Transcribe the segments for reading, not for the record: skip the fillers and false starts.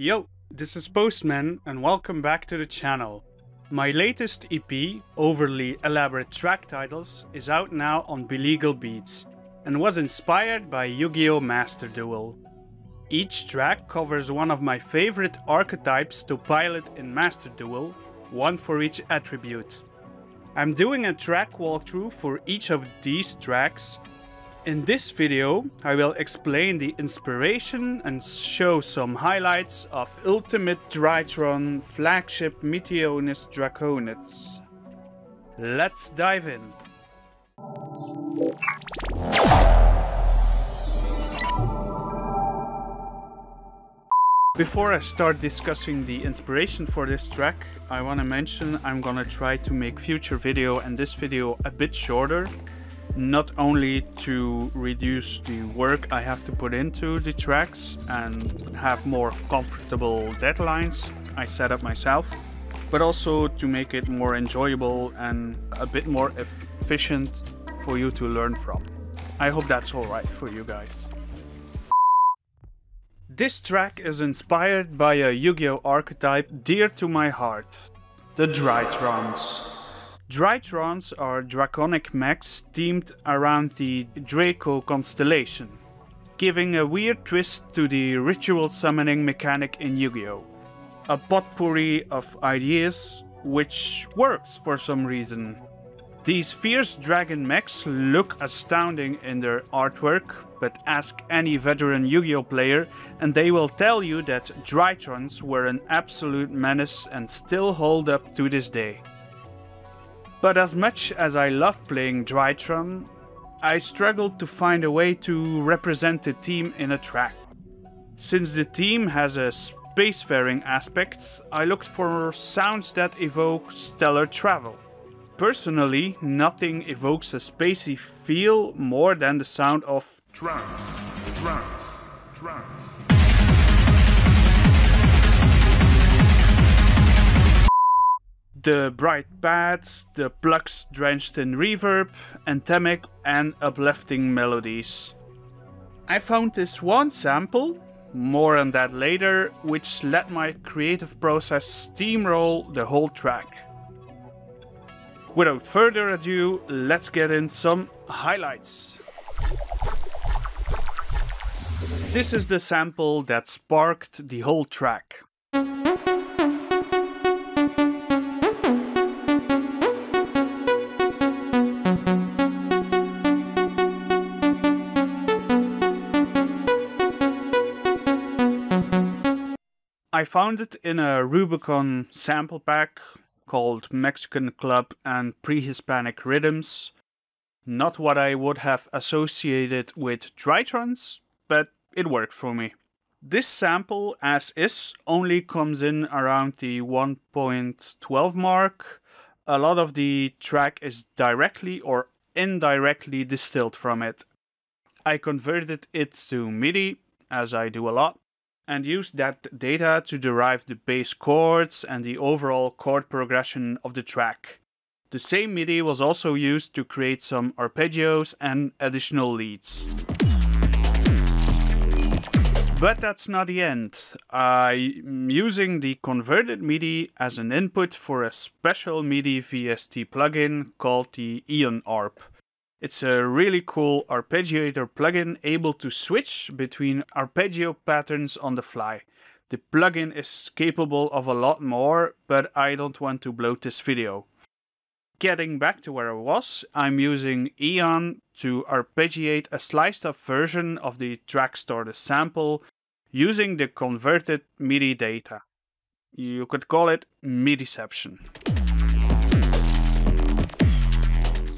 Yo, this is Postman and welcome back to the channel. My latest EP, Overly Elaborate Track Titles, is out now on Billegal Beats and was inspired by Yu-Gi-Oh! Master Duel. Each track covers one of my favorite archetypes to pilot in Master Duel, one for each attribute. I'm doing a track walkthrough for each of these tracks. In this video, I will explain the inspiration and show some highlights of Ultimate Drytron Flagship Meteonis Draconids. Let's dive in. Before I start discussing the inspiration for this track, I want to mention I'm gonna try to make future video and this video a bit shorter. Not only to reduce the work I have to put into the tracks and have more comfortable deadlines I set up myself, but also to make it more enjoyable and a bit more efficient for you to learn from. I hope that's alright for you guys. This track is inspired by a Yu-Gi-Oh! Archetype dear to my heart, the Drytrons. Drytrons are draconic mechs themed around the Draco constellation, giving a weird twist to the ritual summoning mechanic in Yu-Gi-Oh! A potpourri of ideas, which works for some reason. These fierce dragon mechs look astounding in their artwork, but ask any veteran Yu-Gi-Oh! Player and they will tell you that Drytrons were an absolute menace and still hold up to this day. But as much as I love playing Drytron, I struggled to find a way to represent the theme in a track. Since the theme has a spacefaring aspect, I looked for sounds that evoke stellar travel. Personally, nothing evokes a spacey feel more than the sound of trance. The bright pads, the plucks drenched in reverb, anthemic and uplifting melodies. I found this one sample, more on that later, which let my creative process steamroll the whole track. Without further ado, let's get in some highlights. This is the sample that sparked the whole track. I found it in a Rubicon sample pack called Mexican Club and Pre-Hispanic Rhythms. Not what I would have associated with Drytrons, but it worked for me. This sample, as is, only comes in around the 1.12 mark. A lot of the track is directly or indirectly distilled from it. I converted it to MIDI, as I do a lot, and used that data to derive the bass chords and the overall chord progression of the track. The same MIDI was also used to create some arpeggios and additional leads. But that's not the end. I'm using the converted MIDI as an input for a special MIDI VST plugin called the Eon Arp. It's a really cool arpeggiator plugin able to switch between arpeggio patterns on the fly. The plugin is capable of a lot more, but I don't want to bloat this video. Getting back to where I was, I'm using Eon to arpeggiate a sliced up version of the track starter sample using the converted MIDI data. You could call it MIDI-ception.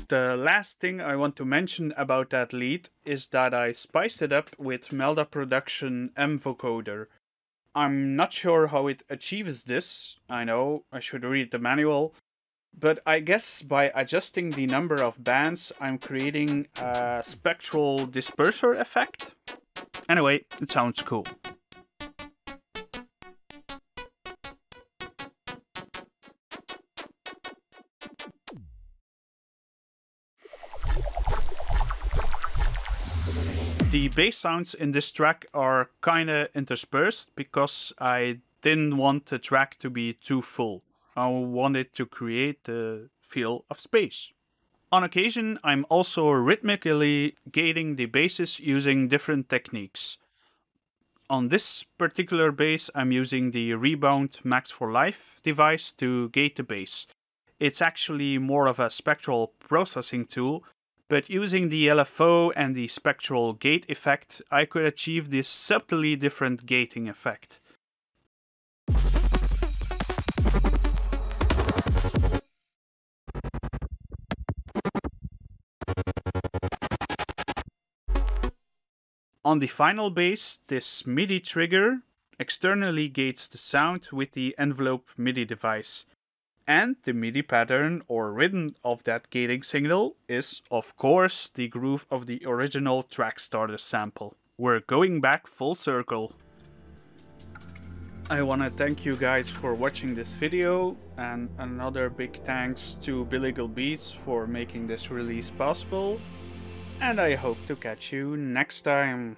The last thing I want to mention about that lead is that I spiced it up with Melda Production MVocoder. I'm not sure how it achieves this. I know, I should read the manual. But I guess by adjusting the number of bands, I'm creating a spectral disperser effect. Anyway, it sounds cool. The bass sounds in this track are kinda interspersed because I didn't want the track to be too full. I wanted to create the feel of space. On occasion, I'm also rhythmically gating the basses using different techniques. On this particular bass, I'm using the Rebound Max for Life device to gate the bass. It's actually more of a spectral processing tool, but using the LFO and the spectral gate effect, I could achieve this subtly different gating effect. On the final bass, this MIDI trigger externally gates the sound with the envelope MIDI device. And the MIDI pattern or rhythm of that gating signal is, of course, the groove of the original track starter sample. We're going back full circle. I want to thank you guys for watching this video, and another big thanks to Billegal Beats for making this release possible. And I hope to catch you next time.